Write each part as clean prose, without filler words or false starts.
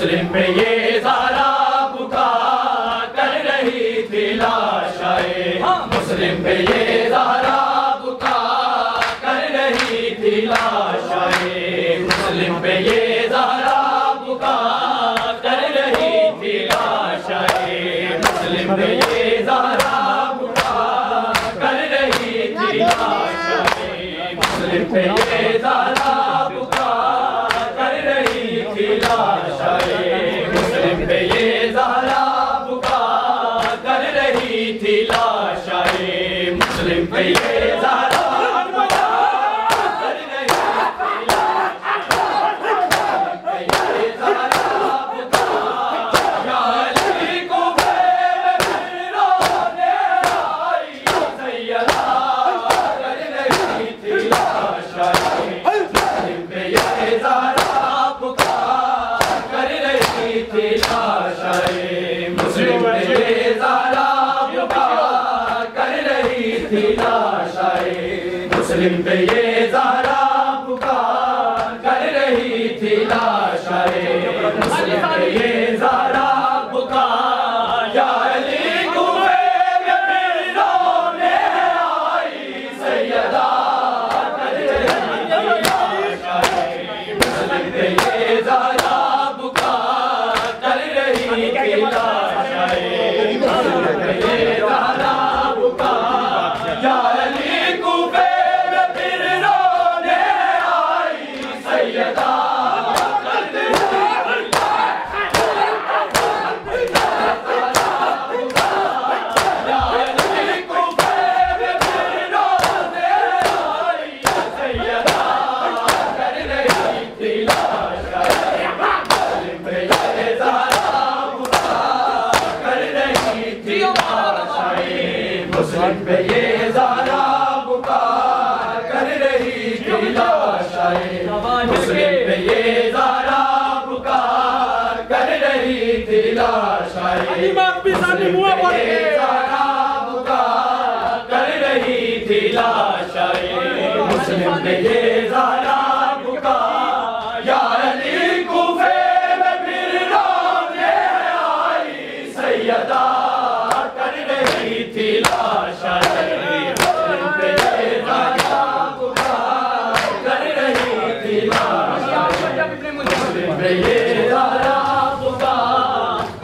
मुस्लिम पे ये ज़ारा पुकार कर रही थी लाशाए, मुस्लिम पे ये ज़ारा पुकार कर रही थी लाशाए, मुस्लिम पे ये ज़ारा पुकार कर रही थी लाशाए, मुस्लिम पे ये ज़ारा पुकार कर रही थी लाशाए, मुस्लिम पे ये ज़ारा पुकार कर रही थी लाशाए, मुस्लिम पे ये ज़ारा पुकार कर रही थी लाशाए, मुस्लिम पे ये ज़ारा मुस्लिम पे ये ज़ारा पुकार कर रही थी लाशाए, मुस्लिम पे ये ज़ारा पुकार या अली कुफे में रोने आई सैयदा कर रही थी लाशाए, मुस्लिम पे ये ज़ारा पुकार कर रही थी लाशाए, मुस्लिम पे ये ज़ारा पुकार या अली कुफे मुस्लिम पे ये ज़ारा पुकार कर रही थी लाशाए, मुस्लिम पे ये ज़ारा पुकार कर रही थी लाशाए, मुस्लिम पे ये ज़ारा पुकार कर रही थी लाशाए, मुस्लिम पे ये ज़ारा पुकार या अली कुफे में फिर रोने आई सैयदा कर रही थी लाशाए, मुस्लिम पे ये ज़ारा पुकार कर रही थी लाशाए, मुस्लिम पे ये ज़ारा पुकार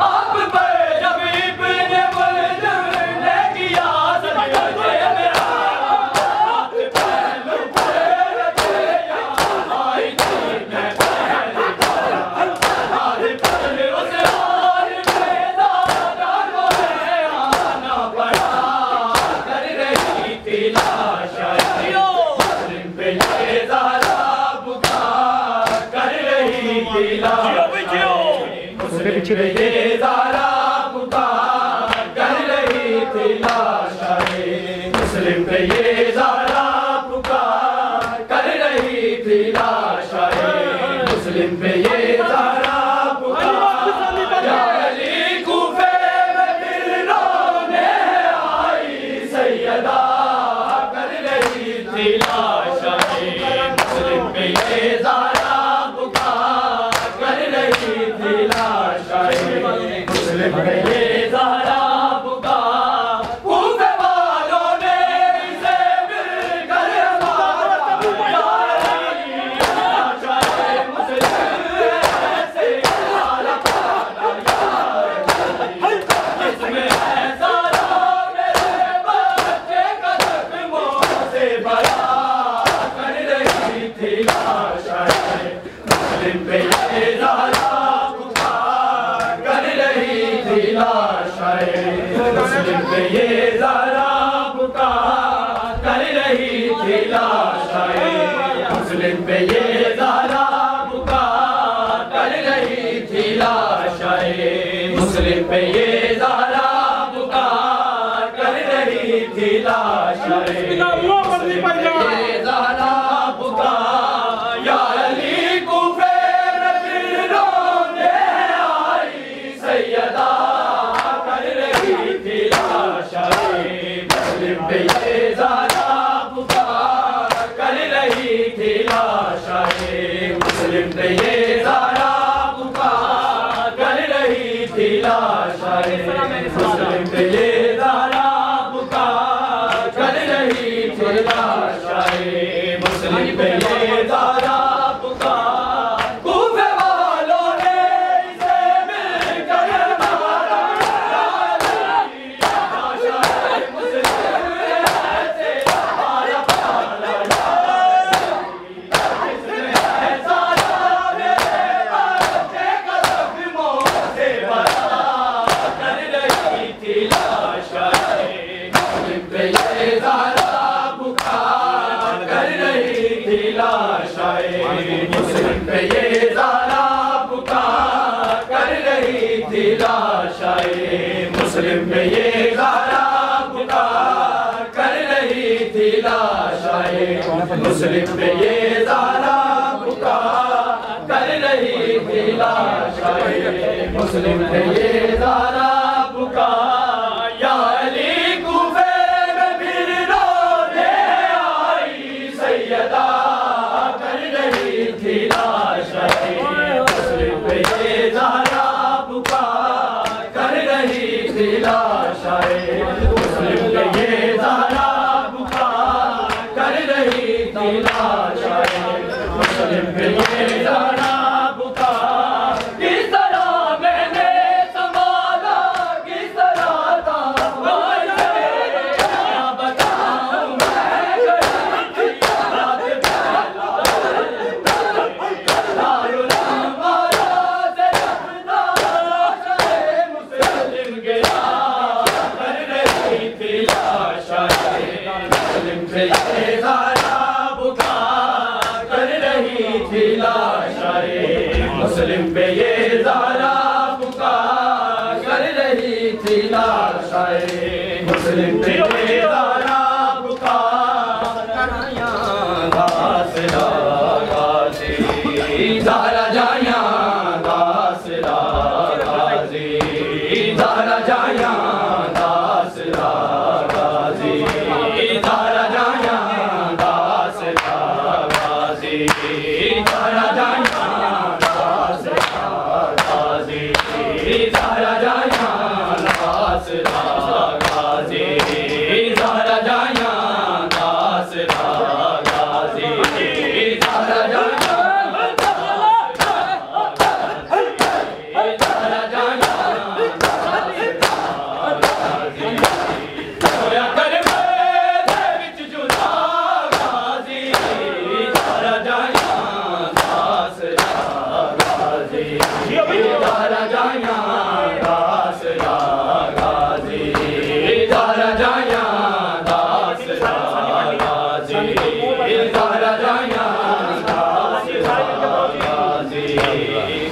आप पर जब इब्ने मुल्ज़िम ने किया सजदे मेरा हाथ पहलू पर रखा आई थी मैं पहले हाथ पर उस हार में ज़ारा रोए आना पड़ा कर रही थी लाशाए, मुस्लिम पे ये ज़ारा पुकार कर रही थी लाशाए, मुस्लिम पे ये ज़ारा पुकार कर रही थी लाशाए, मुस्लिम पे ये ज़ारा पुकार कर रही थी लाशाए, मुस्लिम पे ये ज़ारा पुकार या अली कुफे में फिर रोने आई सैयदा कर रही थी लाशाए, मुस्लिम पे ये ज़ारा पुकार कर रही थी लाशाए, मुस्लिम पे ये ज़ारा पुकार कूफे वालों ने इसे मिलकर मारा या अली लाशाए, मुस्लिम ऐसे ज़ारा इसमें ऐसा मेरे बच्चे का ज़ख्मों से भरा कर रही थी लाशाए, मुस्लिम पे ये ज़ारा पुकार कर रही थी लाशाए, मुस्लिम पे ये ज़ारा पुकार कर रही थी लाशाए, मुस्लिम पे ये ज़ारा पुकार कर रही थी लाशाए, मुस्लिम पे ये ज़ारा पुकार कर रही थी लाशाए, मुस्लिम पे ये ज़ारा पुकार या अली कुफे में फिर रोने आई सैयदा कर रही थी लाशाए, मुस्लिम पे ये ज़ारा पुकार कर रही थी लाशाए, मुस्लिम पे ये ज़ारा पुकार लाशाए मुस्लिम पे ये ज़हरा पुकार कर रही थी लाशाए मुस्लिम पे ये ज़हरा पुकार कूफे वालों ने इसे मिलकर मारा लाशाए मुस्लिम ऐसे मारा पाला मुस्लिम पे ये ज़हरा पुकार कर रही थी लाशाए मुस्लिम पे ये ज़हरा पुकार कर रही थी लाशाए मुस्लिम पे ये ज़हरा पुकार कर रही थी लाशाए मुस्लिम पे ये ज़हरा पुकार या अली कूफे में फिर रोने आई सैयदा थी लाशाए मुस्लिम पे ये ज़हरा पुकार कर रही थी लाशाए मुस्लिम पे ये ज़हरा पुकार कर रही थी लाशाए मुस्लिम पे ये ज़हरा पुकार किस तरह मैंने संभाला किस तरह था बताऊं मैं मुस्लिम पे ये ज़हरा पुकार कर रही थी लाशाए मुस्लिम पे ये ज़हरा पुकार कर रही थी लाशाए मुस्लिम पे ये ज़हरा पुकार कराया गासिला गाजी ज़हरा जाया गासिला गाजी ज़हरा जाया गासिला गाजी ज़हरा जाया गासिला गाजी ज़हरा जाया गासिला गाजी ज़हरा जाया गासिला गाजी ज़हरा जाया गासिला गाजी ज़हरा जाया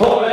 हो